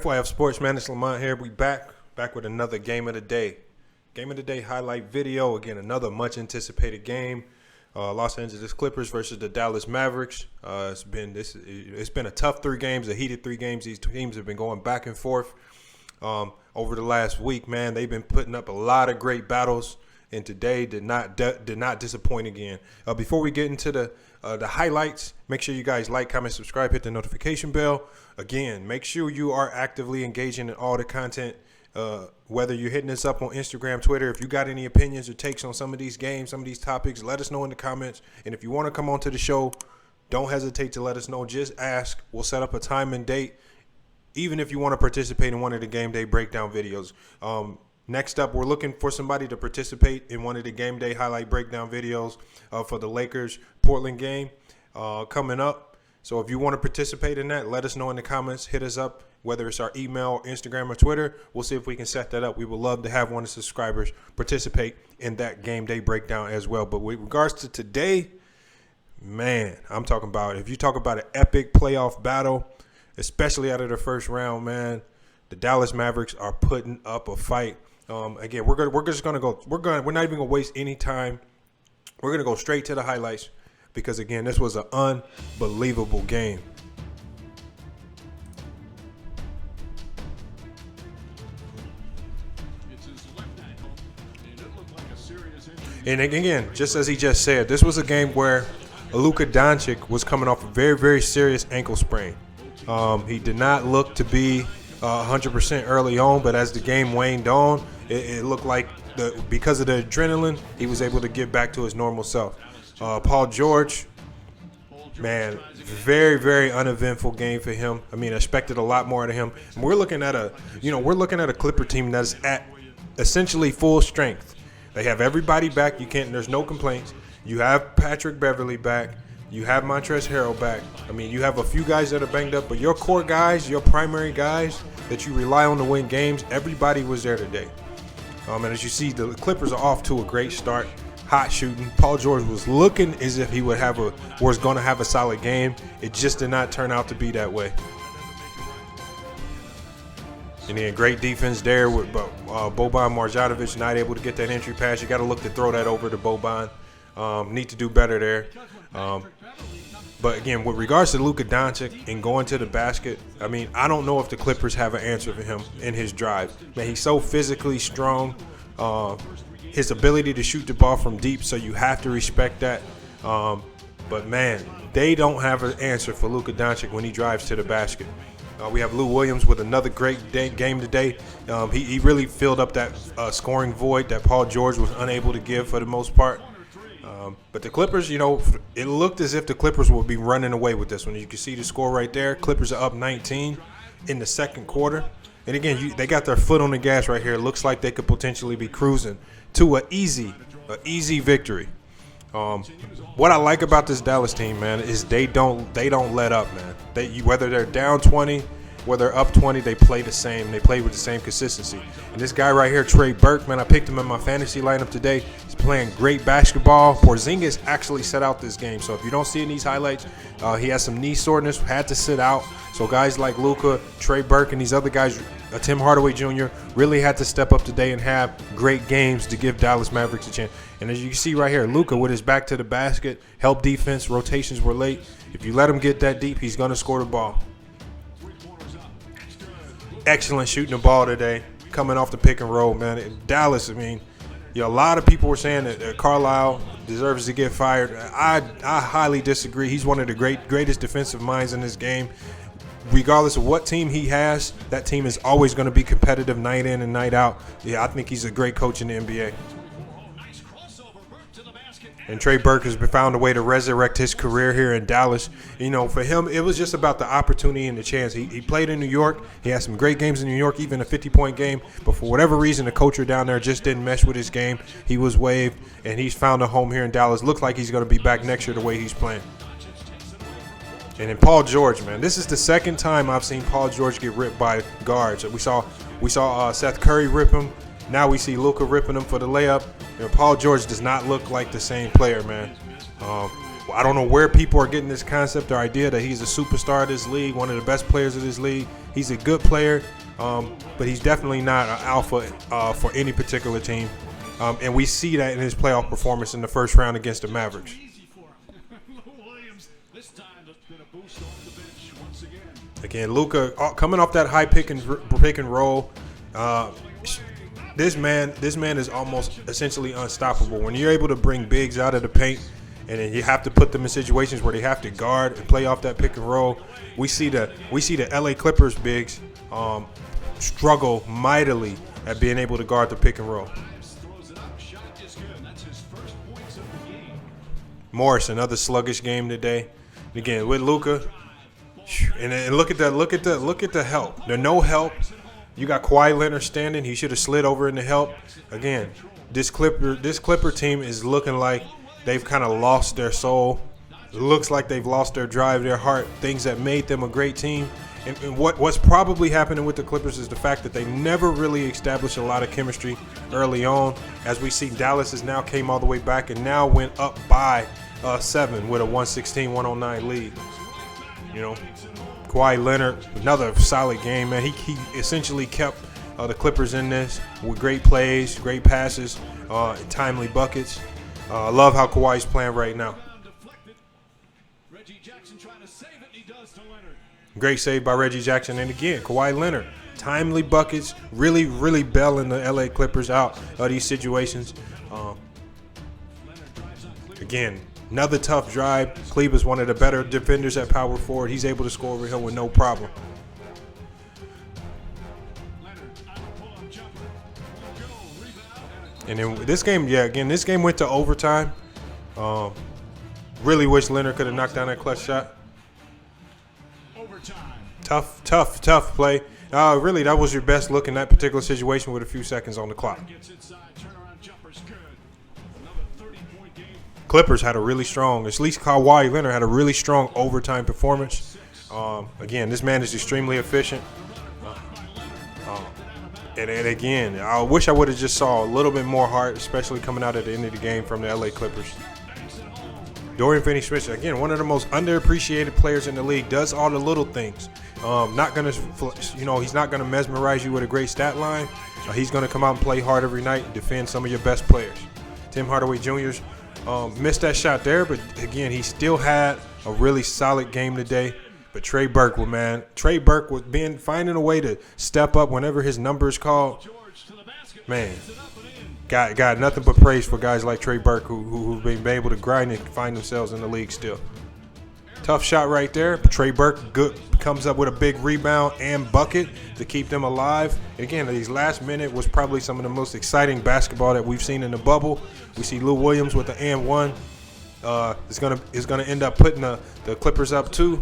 FYF Sports, man, it's Lamont here. We back with another game of the day. Game of the day highlight video. Again, another much anticipated game. Los Angeles Clippers versus the Dallas Mavericks. It's been a tough 3 games, a heated 3 games. These teams have been going back and forth over the last week. Man, they've been putting up a lot of great battles, and today did not disappoint again. Before we get into the highlights, make sure you guys like, comment, subscribe, hit the notification bell. Again, make sure you are actively engaging in all the content. Whether you're hitting us up on Instagram, Twitter, if you got any opinions or takes on some of these games, some of these topics, let us know in the comments. And if you want to come onto the show, don't hesitate to let us know. Just ask. We'll set up a time and date, even if you want to participate in one of the game day breakdown videos. Next up, we're looking for somebody to participate in one of the game day highlight breakdown videos for the Lakers-Portland game coming up. So if you want to participate in that, let us know in the comments. Hit us up, whether it's our email, Instagram, or Twitter. We'll see if we can set that up. We would love to have one of the subscribers participate in that game day breakdown as well. But with regards to today, man, I'm talking about, if you talk about an epic playoff battle, especially out of the first round, man, the Dallas Mavericks are putting up a fight. Again, we're not even gonna waste any time. We're gonna go straight to the highlights because, again, this was an unbelievable game. And again, just as he just said, this was a game where Luka Doncic was coming off a very, very serious ankle sprain. He did not look to be 100% early on, but as the game waned on, it looked like because of the adrenaline, he was able to get back to his normal self. Paul George, man, very, very uneventful game for him. I mean, I expected a lot more out of him. And we're looking at a Clipper team that's at essentially full strength. They have everybody back. There's no complaints. You have Patrick Beverley back. You have Montrezl Harrell back. I mean, you have a few guys that are banged up, but your core guys, your primary guys that you rely on to win games, everybody was there today. And as you see, the Clippers are off to a great start, hot shooting. Paul George was looking as if he was going to have a solid game. It just did not turn out to be that way. And then great defense there with Boban Marjanovic not able to get that entry pass. You got to look to throw that over to Boban. Need to do better there. But again, with regards to Luka Doncic and going to the basket, I mean, I don't know if the Clippers have an answer for him in his drive. Man, he's so physically strong. His ability to shoot the ball from deep, so you have to respect that. But man, they don't have an answer for Luka Doncic when he drives to the basket. We have Lou Williams with another great game today. He really filled up that scoring void that Paul George was unable to give for the most part. But the Clippers, it looked as if the Clippers would be running away with this one. You can see the score right there. Clippers are up 19 in the second quarter. And again, they got their foot on the gas right here. It looks like they could potentially be cruising to an easy victory. What I like about this Dallas team, man, is they don't let up, man. Whether they're down 20, whether they're up 20, they play the same. They play with the same consistency. And this guy right here, Trey Burke, man, I picked him in my fantasy lineup today. He's playing great basketball. Porzingis actually set out this game. So if you don't see in these highlights, he has some knee soreness, had to sit out. So guys like Luka, Trey Burke, and these other guys, Tim Hardaway Jr., really had to step up today and have great games to give Dallas Mavericks a chance. And as you can see right here, Luka with his back to the basket, help defense, rotations were late. If you let him get that deep, he's going to score the ball. Excellent shooting the ball today, coming off the pick and roll, man. Dallas, I mean, a lot of people were saying that Carlisle deserves to get fired. I highly disagree. He's one of the greatest defensive minds in this game. Regardless of what team he has, that team is always going to be competitive night in and night out. Yeah, I think he's a great coach in the NBA. And Trey Burke has found a way to resurrect his career here in Dallas. For him, it was just about the opportunity and the chance. He played in New York. He had some great games in New York, even a 50-point game. But for whatever reason, the coach down there just didn't mesh with his game. He was waived, and he's found a home here in Dallas. Looks like he's going to be back next year the way he's playing. And then Paul George, man, this is the second time I've seen Paul George get ripped by guards. We saw Seth Curry rip him. Now we see Luka ripping him for the layup. Paul George does not look like the same player, man. I don't know where people are getting this concept or idea that he's a superstar of this league, one of the best players of this league. He's a good player, but he's definitely not an alpha for any particular team. And we see that in his playoff performance in the first round against the Mavericks. Again, Luka coming off that high pick and roll. This man is almost essentially unstoppable. When you're able to bring bigs out of the paint, and then you have to put them in situations where they have to guard and play off that pick and roll. We see the LA Clippers bigs struggle mightily at being able to guard the pick and roll. Morris, another sluggish game today. Again, with Luka, and look at the help. There's no help. You got Kawhi Leonard standing. He should have slid over in the help. Again, this Clipper team is looking like they've kind of lost their soul. It looks like they've lost their drive, their heart, things that made them a great team. And what's probably happening with the Clippers is the fact that they never really established a lot of chemistry early on. As we see, Dallas has now came all the way back and now went up by 7 with a 116-109 lead. You know, Kawhi Leonard, another solid game, man. He essentially kept the Clippers in this with great plays, great passes, and timely buckets. I love how Kawhi's playing right now. Great save by Reggie Jackson. And again, Kawhi Leonard, timely buckets, really, really bailing the LA Clippers out of these situations. Again, another tough drive. Kleber's one of the better defenders at power forward. He's able to score over here with no problem. And then this game, this game went to overtime. Really wish Leonard could have knocked down that clutch shot. Tough play. Really, that was your best look in that particular situation with a few seconds on the clock. Clippers had a really strong, at least Kawhi Leonard had a really strong overtime performance. Again, this man is extremely efficient. And again, I wish I would have just saw a little bit more heart, especially coming out at the end of the game from the LA Clippers. Dorian Finney-Smith, again, one of the most underappreciated players in the league, does all the little things. Not gonna, he's not gonna mesmerize you with a great stat line. He's gonna come out and play hard every night and defend some of your best players. Tim Hardaway Jr. Missed that shot there, but again, he still had a really solid game today. But Trey Burke, was finding a way to step up whenever his number is called. Man, got nothing but praise for guys like Trey Burke who've been able to grind and find themselves in the league still. Tough shot right there. Trey Burke comes up with a big rebound and bucket to keep them alive. Again, these last minute was probably some of the most exciting basketball that we've seen in the bubble. We see Lou Williams with the and one. Is gonna end up putting the Clippers up too.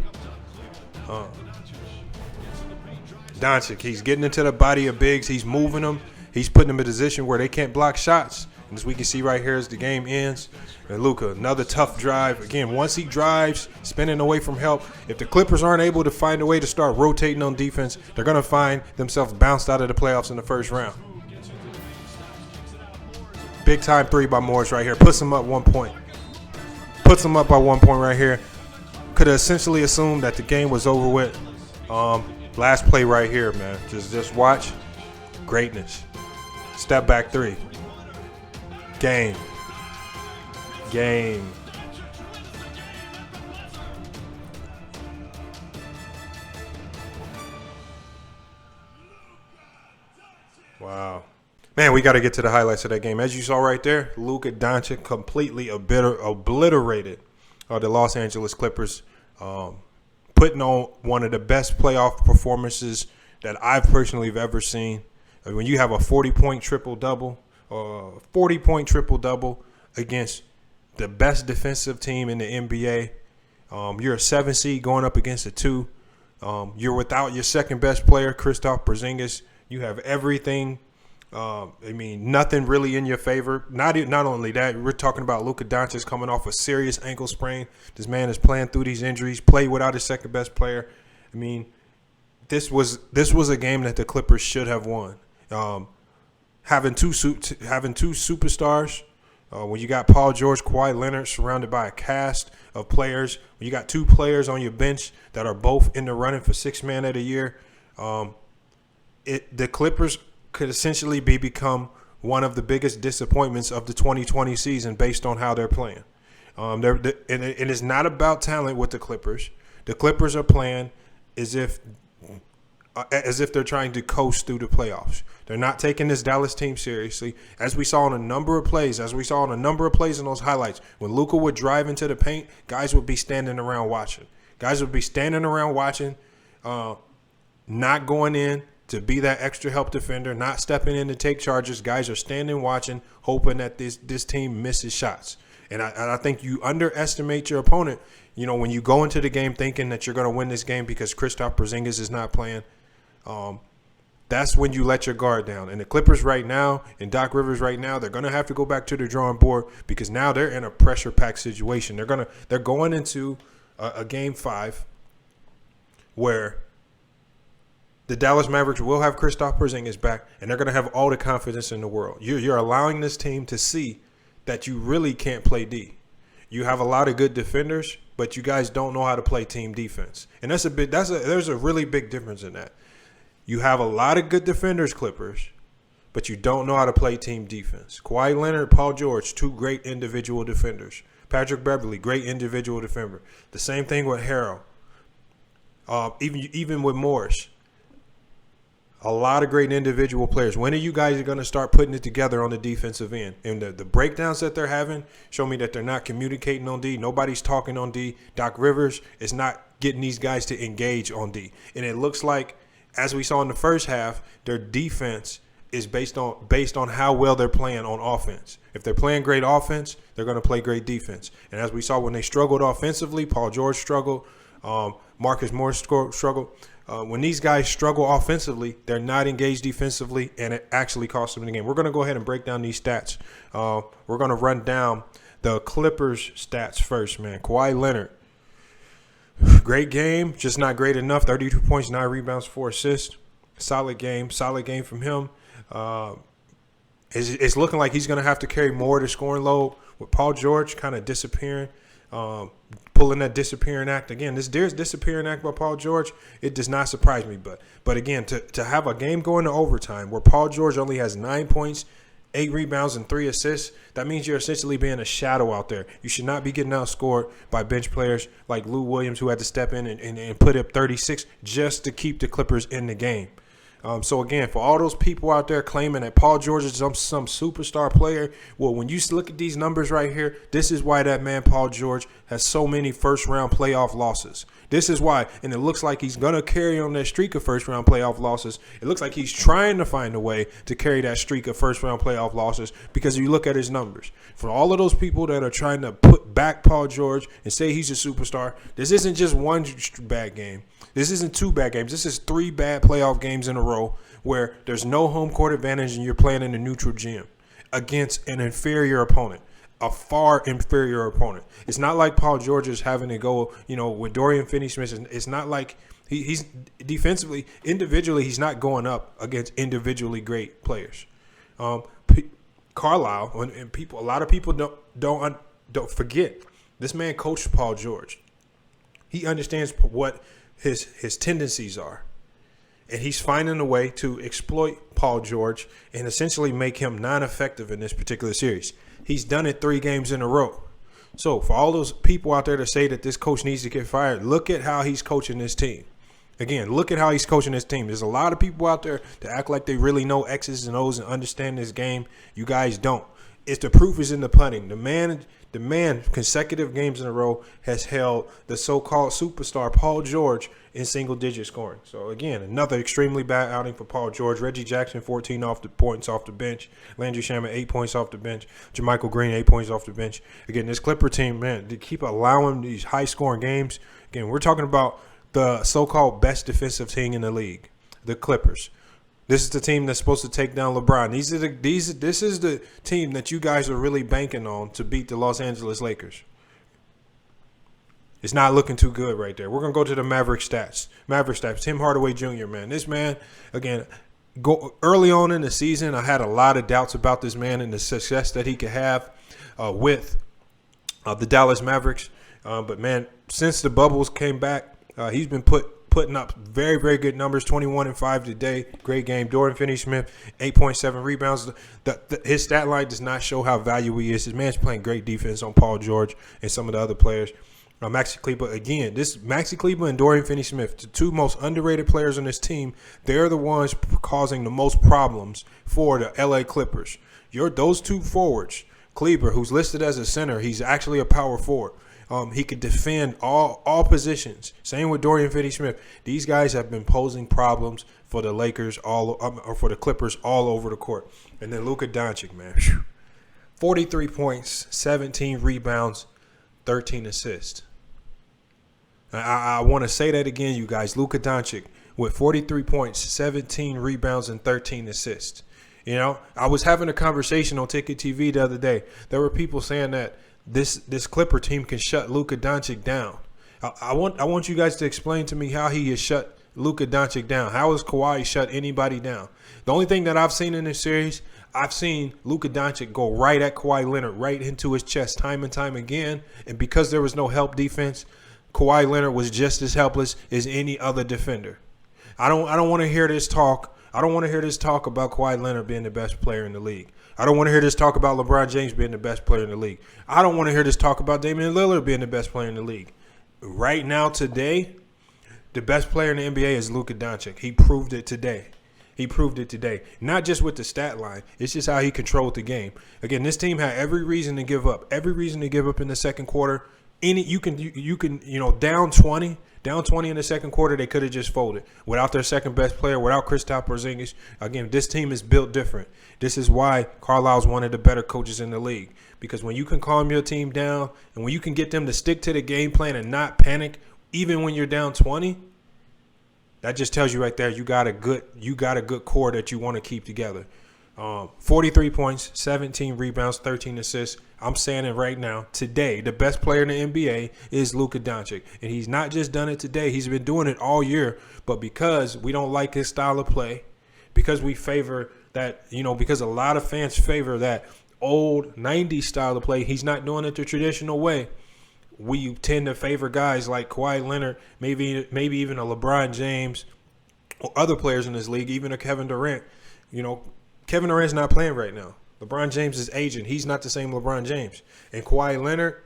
Doncic, he's getting into the body of bigs. He's moving them. He's putting them in a position where they can't block shots. And as we can see right here as the game ends. And Luka, another tough drive. Again, once he drives, spinning away from help, if the Clippers aren't able to find a way to start rotating on defense, they're going to find themselves bounced out of the playoffs in the first round. Big time three by Morris right here. Puts them up 1 point. Puts them up by 1 point right here. Could have essentially assumed that the game was over with. Last play right here, man. Just watch. Greatness. Step back three. Game. Wow. Man, we got to get to the highlights of that game. As you saw right there, Luka Doncic completely obliterated the Los Angeles Clippers, putting on one of the best playoff performances that I've personally ever seen. When you have a 40-point triple-double, against the best defensive team in the NBA, you're a 7 seed going up against a 2. You're without your second best player, Kristaps Porzingis. You have everything. Nothing really in your favor. Not only that, we're talking about Luka Doncic coming off a serious ankle sprain. This man is playing through these injuries, played without his second best player. This was a game that the Clippers should have won. Having two superstars When you got Paul George, Kawhi Leonard surrounded by a cast of players, when you got 2 players on your bench that are both in the running for 6th man of the year, the Clippers could essentially become one of the biggest disappointments of the 2020 season based on how they're playing. And it's not about talent with the Clippers. The Clippers are playing as if they're trying to coast through the playoffs. They're not taking this Dallas team seriously. As we saw in a number of plays in those highlights, when Luka would drive into the paint, guys would be standing around watching. Not going in to be that extra help defender, not stepping in to take charges. Guys are standing watching, hoping that this team misses shots. And I think you underestimate your opponent, when you go into the game thinking that you're going to win this game because Kristaps Porzingis is not playing. That's when you let your guard down. And the Clippers right now and Doc Rivers right now, they're going to have to go back to the drawing board because now they're in a pressure-packed situation. They're going into a Game 5 where the Dallas Mavericks will have Kristaps Porzingis back, and they're going to have all the confidence in the world. You're allowing this team to see that you really can't play D. You have a lot of good defenders, but you guys don't know how to play team defense. And there's a really big difference in that. You have a lot of good defenders, Clippers, but you don't know how to play team defense. Kawhi Leonard, Paul George, 2 great individual defenders. Patrick Beverley, great individual defender. The same thing with Harrell. Even with Morris. A lot of great individual players. When are you guys going to start putting it together on the defensive end? And the breakdowns that they're having show me that they're not communicating on D. Nobody's talking on D. Doc Rivers is not getting these guys to engage on D. And it looks like, as we saw in the first half, their defense is based on how well they're playing on offense. If they're playing great offense, they're going to play great defense. And as we saw when they struggled offensively, Paul George struggled, Marcus Morris struggled. When these guys struggle offensively, they're not engaged defensively, and it actually costs them the game. We're going to go ahead and break down these stats. We're going to run down the Clippers stats first, man. Kawhi Leonard, great game, just not great enough. 32 points, 9 rebounds, 4 assists. Solid game from him. It's looking like he's going to have to carry more of the scoring load with Paul George kind of disappearing. Pulling that disappearing act again. This disappearing act by Paul George, it does not surprise me. But again, to have a game going to overtime where Paul George only has 9 points, 8 rebounds, and 3 assists, that means you're essentially being a shadow out there. You should not be getting outscored by bench players like Lou Williams, who had to step in and put up 36 just to keep the Clippers in the game. So, again, for all those people out there claiming that Paul George is some superstar player, well, when you look at these numbers right here, this is why that man Paul George has so many first-round playoff losses. This is why, and it looks like he's going to carry on that streak of first-round playoff losses. It looks like he's trying to find a way to carry that streak of first-round playoff losses because if you look at his numbers. For all of those people that are trying to put back Paul George and say he's a superstar, this isn't just one bad game. This isn't 2 bad games. This is 3 bad playoff games in a row where there's no home court advantage and you're playing in a neutral gym against an inferior opponent, a far inferior opponent. It's not like Paul George is having to go, with Dorian Finney-Smith. It's not like he's defensively, individually, he's not going up against individually great players. Carlisle, and people, a lot of people don't forget, this man coached Paul George. He understands what his tendencies are. And he's finding a way to exploit Paul George and essentially make him non-effective in this particular series. He's done it 3 games in a row. So for all those people out there that say that this coach needs to get fired, look at how he's coaching this team. Again, look at how he's coaching this team. There's a lot of people out there that act like they really know X's and O's and understand this game. You guys don't. The proof is in the pudding. The man, consecutive games in a row, has held the so-called superstar Paul George in single-digit scoring. So, again, another extremely bad outing for Paul George. Reggie Jackson, 14 points off the bench. Landry Shamet, 8 points off the bench. JaMychal Green, 8 points off the bench. Again, this Clipper team, man, they keep allowing these high-scoring games. Again, we're talking about the so-called best defensive team in the league, the Clippers. This is the team that's supposed to take down LeBron. This is the team that you guys are really banking on to beat the Los Angeles Lakers. It's not looking too good right there. We're going to go to the Mavericks stats. Tim Hardaway Jr., man. This man, again, early on in the season, I had a lot of doubts about this man and the success that he could have. with the Dallas Mavericks. But, man, since the bubbles came back, he's been putting up very, very good numbers, 21-5 today. Great game. Dorian Finney-Smith, 8.7 rebounds. His stat line does not show how valuable he is. His man's playing great defense on Paul George and some of the other players. Maxi Kleber, again, Maxi Kleber and Dorian Finney-Smith, the two most underrated players on this team, they're the ones causing the most problems for the LA Clippers. Those two forwards, Kleber, who's listed as a center, he's actually a power forward. He could defend all positions. Same with Dorian Finney-Smith. These guys have been posing problems for the Lakers or for the Clippers all over the court. And then Luka Doncic, man, 43 points, 17 rebounds, 13 assists. I want to say that again, you guys. Luka Doncic with 43 points, 17 rebounds, and 13 assists. You know, I was having a conversation on Ticket TV the other day. There were people saying that this Clipper team can shut Luka Doncic down. I want you guys to explain to me how he has shut Luka Doncic down. How has Kawhi shut anybody down? The only thing that I've seen in this series, I've seen Luka Doncic go right at Kawhi Leonard, right into his chest time and time again. And because there was no help defense, Kawhi Leonard was just as helpless as any other defender. I don't want to hear this talk. I don't want to hear this talk about Kawhi Leonard being the best player in the league. I don't want to hear this talk about LeBron James being the best player in the league. I don't want to hear this talk about Damian Lillard being the best player in the league. Right now, today, the best player in the NBA is Luka Doncic. He proved it today. Not just with the stat line. It's just how he controlled the game. Again, this team had every reason to give up. Every reason to give up in the second quarter. You can down 20 in the second quarter, they could have just folded without their second best player, without Kristaps Porzingis. Again, this team is built different. This is why Carlisle's one of the better coaches in the league, because when you can calm your team down and when you can get them to stick to the game plan and not panic, even when you're down 20, that just tells you right there you got a good core that you want to keep together. 43 points, 17 rebounds, 13 assists. I'm saying it right now. Today, the best player in the NBA is Luka Doncic. And he's not just done it today. He's been doing it all year. But because we don't like his style of play, because we favor that, because a lot of fans favor that old 90s style of play, he's not doing it the traditional way. We tend to favor guys like Kawhi Leonard, maybe even a LeBron James, or other players in this league, even a Kevin Durant. Kevin Durant's not playing right now. LeBron James is aging. He's not the same LeBron James. And Kawhi Leonard,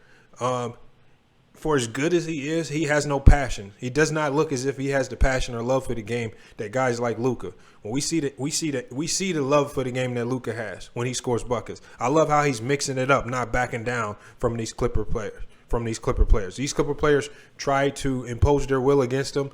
for as good as he is, he has no passion. He does not look as if he has the passion or love for the game that guys like Luka. When we see the love for the game that Luka has when he scores buckets. I love how he's mixing it up, not backing down from these Clipper players. These Clipper players try to impose their will against him.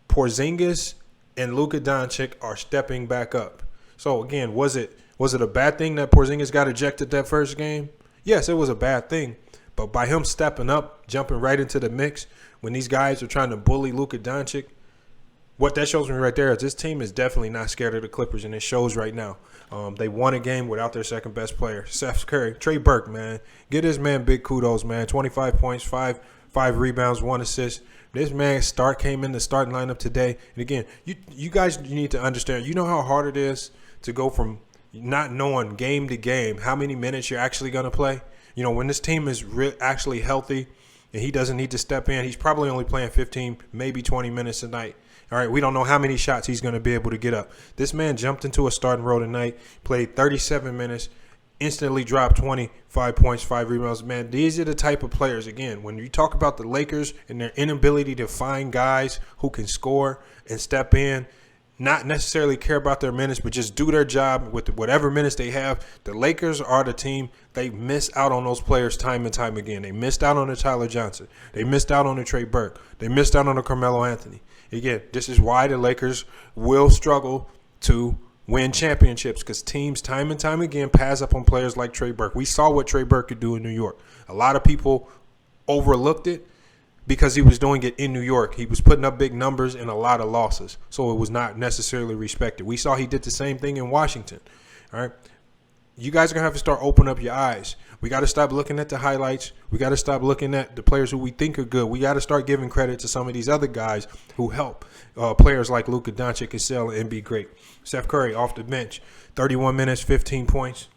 Porzingis and Luka Doncic are stepping back up. So again, was it a bad thing that Porzingis got ejected that first game? Yes, it was a bad thing. But by him stepping up, jumping right into the mix, when these guys are trying to bully Luka Doncic, what that shows me right there is this team is definitely not scared of the Clippers, and it shows right now. They won a game without their second best player, Steph Curry. Trey Burke, man, get this man big kudos, man. 25 points, five rebounds, 1 assist. This man came in the starting lineup today. And again, you guys need to understand, you know how hard it is to go from not knowing game to game how many minutes you're actually going to play. When this team is actually healthy and he doesn't need to step in, he's probably only playing 15, maybe 20 minutes a night. All right, we don't know how many shots he's going to be able to get up. This man jumped into a starting role tonight, played 37 minutes, instantly dropped 25 points, 5 rebounds. Man, these are the type of players, again, when you talk about the Lakers and their inability to find guys who can score and step in, not necessarily care about their minutes, but just do their job with whatever minutes they have. The Lakers are the team. They miss out on those players time and time again. They missed out on the Tyler Johnson. They missed out on the Trey Burke. They missed out on the Carmelo Anthony. Again, this is why the Lakers will struggle to win championships, because teams time and time again pass up on players like Trey Burke. We saw what Trey Burke could do in New York. A lot of people overlooked it because he was doing it in New York. He was putting up big numbers and a lot of losses, so it was not necessarily respected. We saw he did the same thing in Washington. All right, you guys are going to have to start opening up your eyes. We got to stop looking at the highlights. We got to stop looking at the players who we think are good. We got to start giving credit to some of these other guys who help players like Luka Doncic excel and be great. Steph Curry off the bench, 31 minutes, 15 points,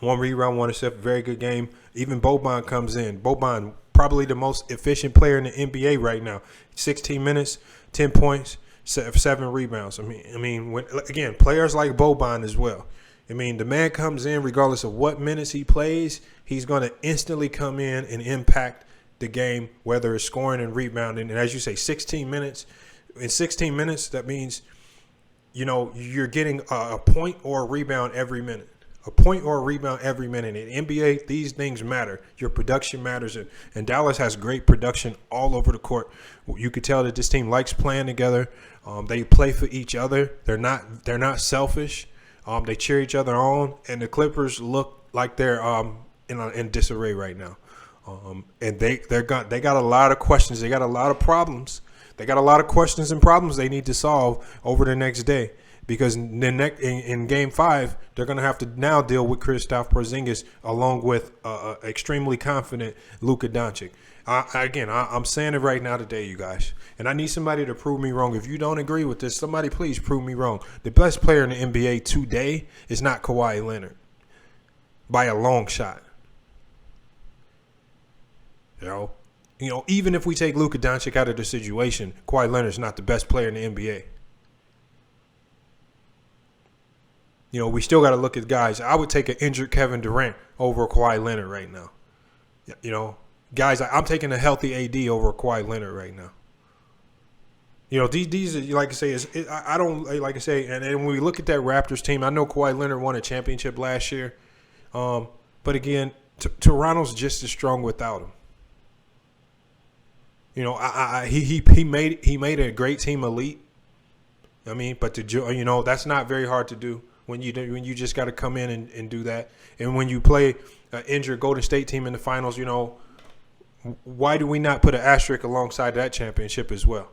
1 rebound, 1 assist, very good game. Even Boban comes in. Boban, probably the most efficient player in the NBA right now. 16 minutes, 10 points, 7 rebounds. I mean, again, players like Boban as well. I mean, the man comes in regardless of what minutes he plays. He's going to instantly come in and impact the game, whether it's scoring and rebounding. And as you say, 16 minutes. In 16 minutes, that means, you're getting a point or a rebound every minute. A point or a rebound every minute. In NBA, these things matter. Your production matters. And Dallas has great production all over the court. You could tell that this team likes playing together. They play for each other. They're not selfish. They cheer each other on. And the Clippers look like they're in disarray right now. And they got a lot of questions. They got a lot of problems. They got a lot of questions and problems they need to solve over the next day. Because in Game 5, they're going to have to now deal with Kristaps Porzingis along with extremely confident Luka Doncic. I'm saying it right now today, you guys. And I need somebody to prove me wrong. If you don't agree with this, somebody please prove me wrong. The best player in the NBA today is not Kawhi Leonard by a long shot. Even if we take Luka Doncic out of the situation, Kawhi Leonard's not the best player in the NBA. We still got to look at guys. I would take an injured Kevin Durant over Kawhi Leonard right now. Guys, I'm taking a healthy AD over Kawhi Leonard right now. These are, like I say, I don't like I say. And when we look at that Raptors team, I know Kawhi Leonard won a championship last year, but again, Toronto's just as strong without him. He made a great team elite. But that's not very hard to do. When you just got to come in and do that. And when you play an injured Golden State team in the finals, why do we not put an asterisk alongside that championship as well?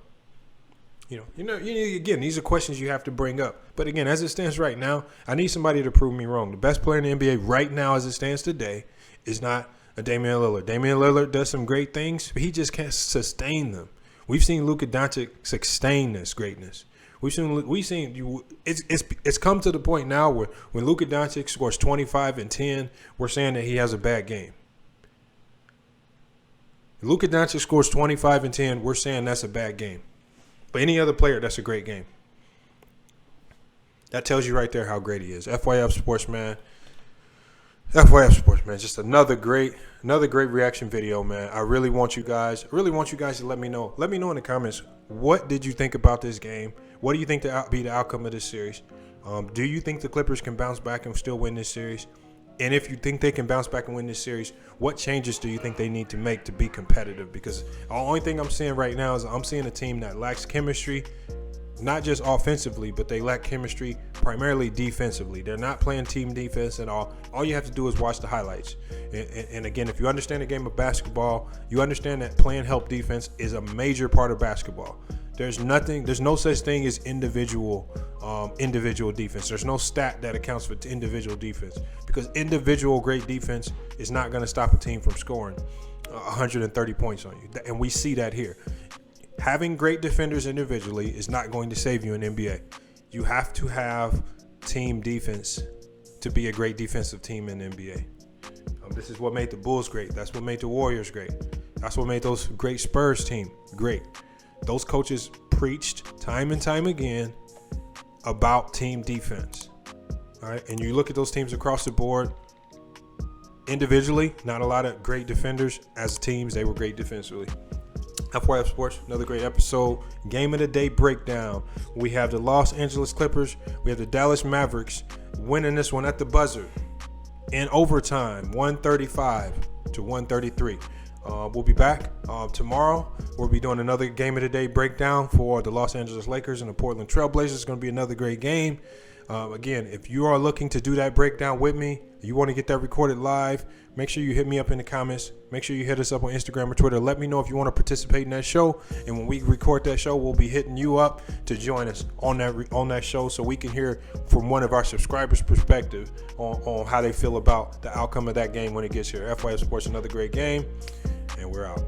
Again, these are questions you have to bring up. But again, as it stands right now, I need somebody to prove me wrong. The best player in the NBA right now as it stands today is not a Damian Lillard. Damian Lillard does some great things, but he just can't sustain them. We've seen Luka Doncic sustain this greatness. We've seen it's come to the point now where when Luka Doncic scores 25 and 10, we're saying that he has a bad game. Luka Doncic scores 25 and 10, we're saying that's a bad game. But any other player, that's a great game. That tells you right there how great he is. FYF Sports, man. FYF Sports, man. Just another great reaction video, man. I really want you guys to let me know. Let me know in the comments, what did you think about this game? What do you think to be the outcome of this series? Do you think the Clippers can bounce back and still win this series? And if you think they can bounce back and win this series, what changes do you think they need to make to be competitive? Because the only thing I'm seeing right now is I'm seeing a team that lacks chemistry, not just offensively, but they lack chemistry primarily defensively. They're not playing team defense at all. All you have to do is watch the highlights. And again, if you understand the game of basketball, you understand that playing help defense is a major part of basketball. There's no such thing as individual defense. There's no stat that accounts for individual defense, because individual great defense is not going to stop a team from scoring 130 points on you. And we see that here. Having great defenders individually is not going to save you in NBA. You have to have team defense to be a great defensive team in the NBA. This is what made the Bulls great. That's what made the Warriors great. That's what made those great Spurs team great. Those coaches preached time and time again about team defense. All right, and you look at those teams across the board. Individually, not a lot of great defenders. As teams, they were great defensively. FYF Sports, another great episode. Game of the day breakdown. We have the Los Angeles Clippers. We have the Dallas Mavericks winning this one at the buzzer in overtime, 135 to 133. We'll be back tomorrow. We'll be doing another game of the day breakdown for the Los Angeles Lakers and the Portland Trail Blazers. It's going to be another great game. Again, if you are looking to do that breakdown with me, you want to get that recorded live, make sure you hit me up in the comments. Make sure you hit us up on Instagram or Twitter. Let me know if you want to participate in that show. And when we record that show, we'll be hitting you up to join us on that show, so we can hear from one of our subscribers' perspective on how they feel about the outcome of that game when it gets here. FYF Sports, another great game, and we're out.